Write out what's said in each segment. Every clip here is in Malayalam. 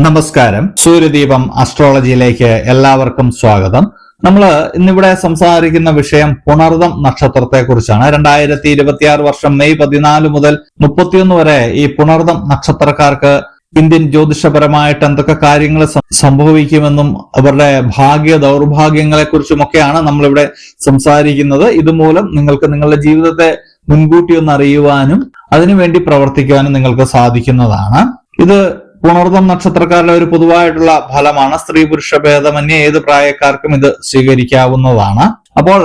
നമസ്കാരം. സൂര്യദീപം അസ്ട്രോളജിയിലേക്ക് എല്ലാവർക്കും സ്വാഗതം. നമ്മൾ ഇന്നിവിടെ സംസാരിക്കുന്ന വിഷയം പുണർദം നക്ഷത്രത്തെ കുറിച്ചാണ്. 2026 വർഷം മെയ് 14 മുതൽ 31 വരെ ഈ പുണർദം നക്ഷത്രക്കാർക്ക് ഇന്ത്യൻ ജ്യോതിഷപരമായിട്ട് എന്തൊക്കെ കാര്യങ്ങൾ സംഭവിക്കുമെന്നും അവരുടെ ഭാഗ്യ ദൗർഭാഗ്യങ്ങളെ കുറിച്ചുമൊക്കെയാണ് നമ്മളിവിടെ സംസാരിക്കുന്നത്. ഇതുമൂലം നിങ്ങൾക്ക് നിങ്ങളുടെ ജീവിതത്തെ മുൻകൂട്ടി ഒന്ന് അറിയുവാനും അതിനുവേണ്ടി പ്രവർത്തിക്കുവാനും നിങ്ങൾക്ക് സാധിക്കുന്നതാണ്. ഇത് പുണർദം നക്ഷത്രക്കാരുടെ ഒരു പൊതുവായിട്ടുള്ള ഫലമാണ്. സ്ത്രീ പുരുഷ ഭേദമന്യേ ഏത് പ്രായക്കാർക്കും ഇത് സ്വീകരിക്കാവുന്നതാണ്. അപ്പോൾ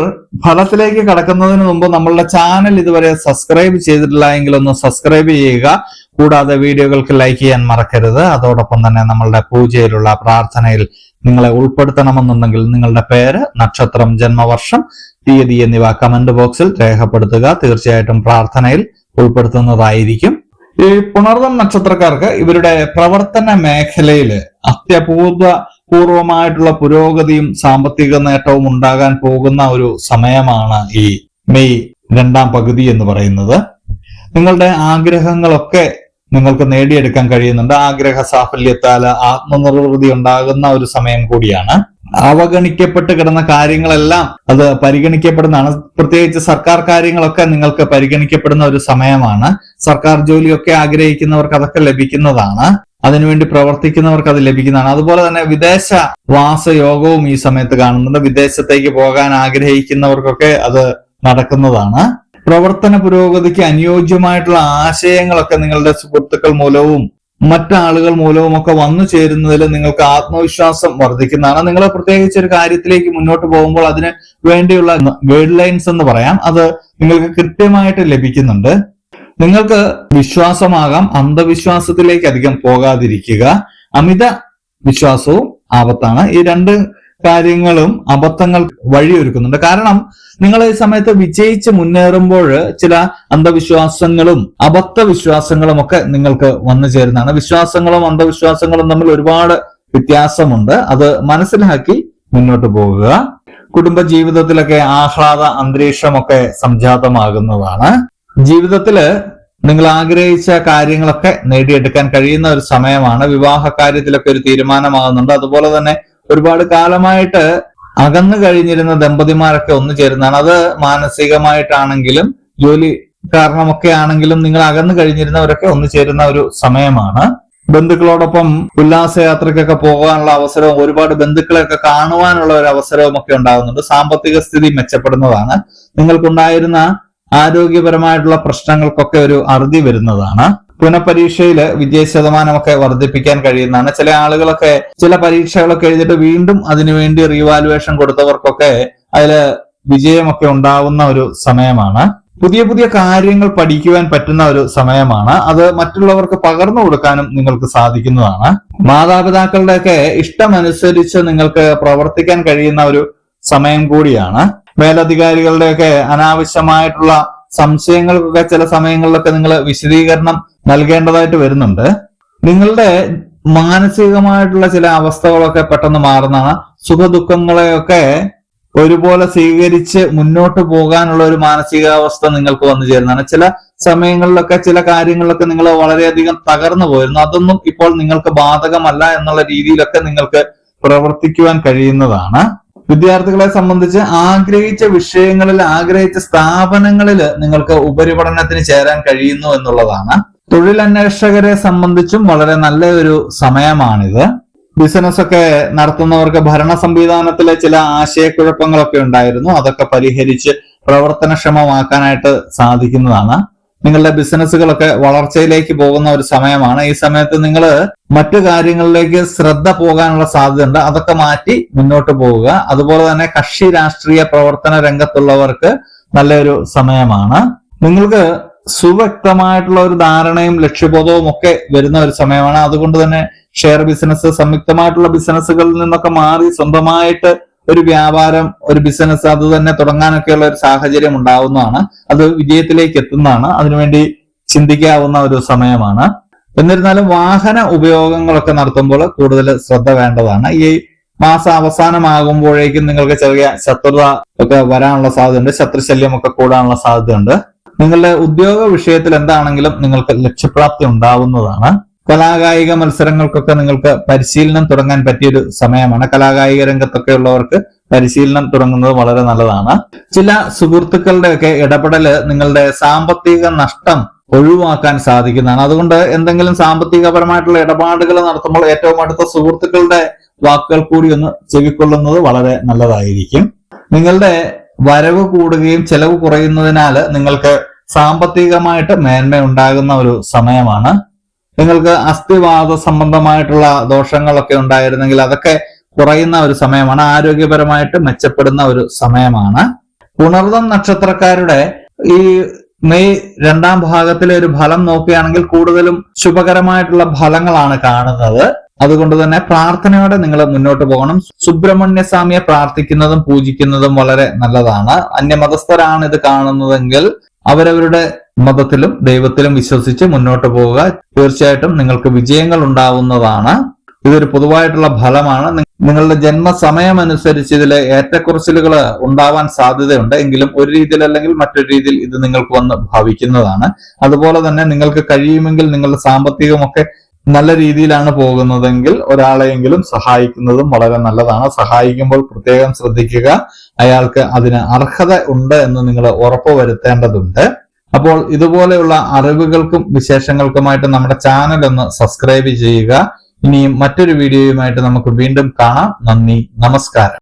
ഫലത്തിലേക്ക് കടക്കുന്നതിന് മുമ്പ് നമ്മളുടെ ചാനൽ ഇതുവരെ സബ്സ്ക്രൈബ് ചെയ്തിട്ടില്ല എങ്കിൽ ഒന്ന് സബ്സ്ക്രൈബ് ചെയ്യുക. കൂടാതെ വീഡിയോകൾക്ക് ലൈക്ക് ചെയ്യാൻ മറക്കരുത്. അതോടൊപ്പം തന്നെ നമ്മളുടെ പൂജയിലുള്ള പ്രാർത്ഥനയിൽ നിങ്ങളെ ഉൾപ്പെടുത്തണമെന്നുണ്ടെങ്കിൽ നിങ്ങളുടെ പേര്, നക്ഷത്രം, ജന്മവർഷം, തീയതി എന്നിവ കമന്റ് ബോക്സിൽ രേഖപ്പെടുത്തുക. തീർച്ചയായിട്ടും പ്രാർത്ഥനയിൽ ഉൾപ്പെടുത്തുന്നതായിരിക്കും. ഈ പുണർദം നക്ഷത്രക്കാർക്ക് ഇവരുടെ പ്രവർത്തന മേഖലയില് അത്യപൂർവമായിട്ടുള്ള പുരോഗതിയും സാമ്പത്തിക നേട്ടവും ഉണ്ടാകാൻ പോകുന്ന ഒരു സമയമാണ് ഈ മെയ് 2ാം പകുതി എന്ന് പറയുന്നത്. നിങ്ങളുടെ ആഗ്രഹങ്ങളൊക്കെ നിങ്ങൾക്ക് നേടിയെടുക്കാൻ കഴിയുന്നുണ്ട്. ആഗ്രഹ സാഫല്യത്താൽ ആത്മനിർവൃതി ഉണ്ടാകുന്ന ഒരു സമയം കൂടിയാണ്. അവഗണിക്കപ്പെട്ട് കിടന്ന കാര്യങ്ങളെല്ലാം അത് പരിഗണിക്കപ്പെടുന്നതാണ്. പ്രത്യേകിച്ച് സർക്കാർ കാര്യങ്ങളൊക്കെ നിങ്ങൾക്ക് പരിഗണിക്കപ്പെടുന്ന ഒരു സമയമാണ്. സർക്കാർ ജോലിയൊക്കെ ആഗ്രഹിക്കുന്നവർക്ക് അതൊക്കെ ലഭിക്കുന്നതാണ്. അതിനുവേണ്ടി പ്രവർത്തിക്കുന്നവർക്ക് അത് ലഭിക്കുന്നതാണ്. അതുപോലെ തന്നെ വിദേശ വാസയോഗവും ഈ സമയത്ത് കാണുന്നുണ്ട്. വിദേശത്തേക്ക് പോകാൻ ആഗ്രഹിക്കുന്നവർക്കൊക്കെ അത് നടക്കുന്നതാണ്. പ്രവർത്തന പുരോഗതിക്ക് അനുയോജ്യമായിട്ടുള്ള ആശയങ്ങളൊക്കെ നിങ്ങളുടെ സുഹൃത്തുക്കൾ മൂലവും മറ്റാളുകൾ മൂലവും ഒക്കെ വന്നു ചേരുന്നതിൽ നിങ്ങൾക്ക് ആത്മവിശ്വാസം വർദ്ധിക്കുന്നതാണ്. നിങ്ങൾ പ്രത്യേകിച്ച് ഒരു കാര്യത്തിലേക്ക് മുന്നോട്ട് പോകുമ്പോൾ അതിന് വേണ്ടിയുള്ള ഗൈഡ് ലൈൻസ് എന്ന് പറയാം, അത് നിങ്ങൾക്ക് കൃത്യമായിട്ട് ലഭിക്കുന്നുണ്ട്. നിങ്ങൾക്ക് വിശ്വാസമാകാം, അന്ധവിശ്വാസത്തിലേക്ക് അധികം പോകാതിരിക്കുക. അമിത വിശ്വാസവും ആപത്താണ്. ഈ രണ്ട് കാര്യങ്ങളും അബദ്ധങ്ങൾ വഴിയൊരുക്കുന്നുണ്ട്. കാരണം നിങ്ങൾ ഈ സമയത്ത് വിജയിച്ച് മുന്നേറുമ്പോൾ ചില അന്ധവിശ്വാസങ്ങളും അബദ്ധവിശ്വാസങ്ങളും ഒക്കെ നിങ്ങൾക്ക് വന്നു ചേരുന്നതാണ്. വിശ്വാസങ്ങളും അന്ധവിശ്വാസങ്ങളും തമ്മിൽ ഒരുപാട് വ്യത്യാസമുണ്ട്. അത് മനസ്സിലാക്കി മുന്നോട്ട് പോകുക. കുടുംബ ജീവിതത്തിലൊക്കെ ആഹ്ലാദ അന്തരീക്ഷമൊക്കെ സംജാതമാകുന്നതാണ്. ജീവിതത്തില് നിങ്ങൾ ആഗ്രഹിച്ച കാര്യങ്ങളൊക്കെ നേടിയെടുക്കാൻ കഴിയുന്ന ഒരു സമയമാണ്. വിവാഹ കാര്യത്തിലൊക്കെ ഒരു തീരുമാനമാകുന്നുണ്ട്. അതുപോലെ തന്നെ ഒരുപാട് കാലമായിട്ട് അകന്നു കഴിഞ്ഞിരുന്ന ദമ്പതിമാരൊക്കെ ഒന്നു ചേരുന്നതാണ്. അത് മാനസികമായിട്ടാണെങ്കിലും ജോലി കാരണമൊക്കെ ആണെങ്കിലും നിങ്ങൾ അകന്നു കഴിഞ്ഞിരുന്നവരൊക്കെ ഒന്നു ചേരുന്ന ഒരു സമയമാണ്. ബന്ധുക്കളോടൊപ്പം ഉല്ലാസയാത്രയ്ക്കൊക്കെ പോകാനുള്ള അവസരവും ഒരുപാട് ബന്ധുക്കളെയൊക്കെ കാണുവാനുള്ള ഒരു അവസരവും ഒക്കെ ഉണ്ടാകുന്നുണ്ട്. സാമ്പത്തിക സ്ഥിതി മെച്ചപ്പെടുന്നതാണ്. നിങ്ങൾക്കുണ്ടായിരുന്ന ആരോഗ്യപരമായിട്ടുള്ള പ്രശ്നങ്ങൾക്കൊക്കെ ഒരു അറുതി വരുന്നതാണ്. പുനഃപരീക്ഷയില് വിജയ ശതമാനമൊക്കെ വർദ്ധിപ്പിക്കാൻ കഴിയുന്നതാണ്. ചില ആളുകളൊക്കെ ചില പരീക്ഷകളൊക്കെ എഴുതിയിട്ട് വീണ്ടും അതിനുവേണ്ടി റീവാലുവേഷൻ കൊടുത്തവർക്കൊക്കെ അതില് വിജയമൊക്കെ ഉണ്ടാവുന്ന ഒരു സമയമാണ്. പുതിയ പുതിയ കാര്യങ്ങൾ പഠിക്കുവാൻ പറ്റുന്ന ഒരു സമയമാണ്. അത് മറ്റുള്ളവർക്ക് പകർന്നു കൊടുക്കാനും നിങ്ങൾക്ക് സാധിക്കുന്നതാണ്. മാതാപിതാക്കളുടെയൊക്കെ ഇഷ്ടമനുസരിച്ച് നിങ്ങൾക്ക് പ്രവർത്തിക്കാൻ കഴിയുന്ന ഒരു സമയം കൂടിയാണ്. മേലധികാരികളുടെയൊക്കെ അനാവശ്യമായിട്ടുള്ള സംശയങ്ങൾക്കൊക്കെ ചില സമയങ്ങളിലൊക്കെ നിങ്ങൾ വിശദീകരണം നൽകേണ്ടതായിട്ട് വരുന്നുണ്ട്. നിങ്ങളുടെ മാനസികമായിട്ടുള്ള ചില അവസ്ഥകളൊക്കെ പെട്ടെന്ന് മാറുന്നതാണ്. സുഖദുഃഖങ്ങളെയൊക്കെ ഒരുപോലെ സ്വീകരിച്ച് മുന്നോട്ട് പോകാനുള്ള ഒരു മാനസികാവസ്ഥ നിങ്ങൾക്ക് വന്നു ചേരുന്നതാണ്. ചില സമയങ്ങളിലൊക്കെ ചില കാര്യങ്ങളിലൊക്കെ നിങ്ങൾ വളരെയധികം തകർന്നു പോയിരുന്നു. അതൊന്നും ഇപ്പോൾ നിങ്ങൾക്ക് ബാധകമല്ല എന്നുള്ള രീതിയിലൊക്കെ നിങ്ങൾക്ക് പ്രവർത്തിക്കുവാൻ കഴിയുന്നതാണ്. വിദ്യാർത്ഥികളെ സംബന്ധിച്ച് ആഗ്രഹിച്ച വിഷയങ്ങളിൽ, ആഗ്രഹിച്ച സ്ഥാപനങ്ങളിൽ നിങ്ങൾക്ക് ഉപരിപഠനത്തിന് ചേരാൻ കഴിയുന്നു എന്നുള്ളതാണ്. തൊഴിലന്വേഷകരെ സംബന്ധിച്ചും വളരെ നല്ല ഒരു സമയമാണിത്. ബിസിനസ് ഒക്കെ നടത്തുന്നവർക്ക് ഭരണ സംവിധാനത്തിലെ ചില ആശയക്കുഴപ്പങ്ങളൊക്കെ ഉണ്ടായിരുന്നു. അതൊക്കെ പരിഹരിച്ച് പ്രവർത്തനക്ഷമമാക്കാനായിട്ട് സാധിക്കുന്നതാണ്. നിങ്ങളുടെ ബിസിനസ്സുകളൊക്കെ വളർച്ചയിലേക്ക് പോകുന്ന ഒരു സമയമാണ്. ഈ സമയത്ത് നിങ്ങൾ മറ്റു കാര്യങ്ങളിലേക്ക് ശ്രദ്ധ പോകാനുള്ള സാധ്യതയുണ്ട്. അതൊക്കെ മാറ്റി മുന്നോട്ട് പോവുക. അതുപോലെ തന്നെ കക്ഷി രാഷ്ട്രീയ പ്രവർത്തന രംഗത്തുള്ളവർക്ക് നല്ലൊരു സമയമാണ്. നിങ്ങൾക്ക് സുവ്യക്തമായിട്ടുള്ള ഒരു ധാരണയും ലക്ഷ്യബോധവും ഒക്കെ വരുന്ന ഒരു സമയമാണ്. അതുകൊണ്ട് തന്നെ ഷെയർ ബിസിനസ്, സംയുക്തമായിട്ടുള്ള ബിസിനസ്സുകളിൽ നിന്നൊക്കെ മാറി സ്വന്തമായിട്ട് ഒരു വ്യാപാരം, ഒരു ബിസിനസ് അത് തന്നെ തുടങ്ങാനൊക്കെയുള്ള ഒരു സാഹചര്യം ഉണ്ടാവുന്നതാണ്. അത് വിജയത്തിലേക്ക് എത്തുന്നതാണ്. അതിനുവേണ്ടി ചിന്തിക്കാവുന്ന ഒരു സമയമാണ്. എന്നിരുന്നാലും വാഹന ഉപയോഗങ്ങളൊക്കെ നടത്തുമ്പോൾ കൂടുതൽ ശ്രദ്ധ വേണ്ടതാണ്. ഈ മാസം അവസാനമാകുമ്പോഴേക്കും നിങ്ങൾക്ക് ചെറിയ ശത്രുത ഒക്കെ വരാനുള്ള സാധ്യതയുണ്ട്. ശത്രുശല്യം ഒക്കെ കൂടാനുള്ള സാധ്യതയുണ്ട്. നിങ്ങളുടെ ഉദ്യോഗ വിഷയത്തിൽ എന്താണെങ്കിലും നിങ്ങൾക്ക് ലക്ഷ്യപ്രാപ്തി ഉണ്ടാവുന്നതാണ്. കലാകായിക മത്സരങ്ങൾക്കൊക്കെ നിങ്ങൾക്ക് പരിശീലനം തുടങ്ങാൻ പറ്റിയൊരു സമയമാണ്. കലാകായിക രംഗത്തൊക്കെ ഉള്ളവർക്ക് പരിശീലനം തുടങ്ങുന്നത് വളരെ നല്ലതാണ്. ചില സുഹൃത്തുക്കളുടെ ഒക്കെ ഇടപെടല് നിങ്ങളുടെ സാമ്പത്തിക നഷ്ടം ഒഴിവാക്കാൻ സാധിക്കുന്നതാണ്. അതുകൊണ്ട് എന്തെങ്കിലും സാമ്പത്തികപരമായിട്ടുള്ള ഇടപാടുകൾ നടത്തുമ്പോൾ ഏറ്റവും അടുത്ത സുഹൃത്തുക്കളുടെ വാക്കുകൾ കൂടി ഒന്ന് ചെവിക്കൊള്ളുന്നത് വളരെ നല്ലതായിരിക്കും. നിങ്ങളുടെ വരവ് കൂടുകയും ചെലവ് കുറയുന്നതിനാൽ നിങ്ങൾക്ക് സാമ്പത്തികമായിട്ട് മേന്മ ഉണ്ടാകുന്ന ഒരു സമയമാണ്. നിങ്ങൾക്ക് അസ്ഥിവാദ സംബന്ധമായിട്ടുള്ള ദോഷങ്ങളൊക്കെ ഉണ്ടായിരുന്നെങ്കിൽ അതൊക്കെ കുറയുന്ന ഒരു സമയമാണ്. ആരോഗ്യപരമായിട്ട് മെച്ചപ്പെടുന്ന ഒരു സമയമാണ്. പുണർദം നക്ഷത്രക്കാരുടെ ഈ മെയ് 2ാം ഭാഗത്തിലെ ഒരു ഫലം നോക്കുകയാണെങ്കിൽ കൂടുതലും ശുഭകരമായിട്ടുള്ള ഫലങ്ങളാണ് കാണുന്നത്. അതുകൊണ്ട് തന്നെ പ്രാർത്ഥനയോടെ നിങ്ങൾ മുന്നോട്ട് പോകണം. സുബ്രഹ്മണ്യ സ്വാമിയെ പ്രാർത്ഥിക്കുന്നതും പൂജിക്കുന്നതും വളരെ നല്ലതാണ്. അന്യമതസ്ഥരാണ് ഇത് കാണുന്നതെങ്കിൽ അവരവരുടെ മതത്തിലും ദൈവത്തിലും വിശ്വസിച്ച് മുന്നോട്ട് പോവുക. തീർച്ചയായിട്ടും നിങ്ങൾക്ക് വിജയങ്ങൾ ഉണ്ടാവുന്നതാണ്. ഇതൊരു പൊതുവായിട്ടുള്ള ഫലമാണ്. നിങ്ങളുടെ ജന്മസമയം അനുസരിച്ച് ഇതിലെ ഏറ്റക്കുറച്ചിലുകൾ ഉണ്ടാവാൻ സാധ്യതയുണ്ട്. എങ്കിലും ഒരു രീതിയിൽ അല്ലെങ്കിൽ മറ്റൊരു രീതിയിൽ ഇത് നിങ്ങൾക്ക് വന്ന് ഭവിക്കുന്നതാണ്. അതുപോലെ തന്നെ നിങ്ങൾക്ക് കഴിയുമെങ്കിൽ നിങ്ങളുടെ സാമ്പത്തികമൊക്കെ നല്ല രീതിയിലാണ് പോകുന്നതെങ്കിൽ ഒരാളെയെങ്കിലും സഹായിക്കുന്നതും വളരെ നല്ലതാണ്. സഹായിക്കുമ്പോൾ പ്രത്യേകം ശ്രദ്ധിക്കുക, അയാൾക്ക് അതിന് അർഹത ഉണ്ട് എന്ന് നിങ്ങൾ ഉറപ്പുവരുത്തേണ്ടതുണ്ട്. അപ്പോൾ ഇതുപോലെയുള്ള അറിവുകൾക്കും വിശേഷങ്ങൾക്കുമായിട്ട് നമ്മുടെ ചാനൽ ഒന്ന് സബ്സ്ക്രൈബ് ചെയ്യുക. ഇനിയും മറ്റൊരു വീഡിയോയുമായിട്ട് നമുക്ക് വീണ്ടും കാണാം. നന്ദി, നമസ്കാരം.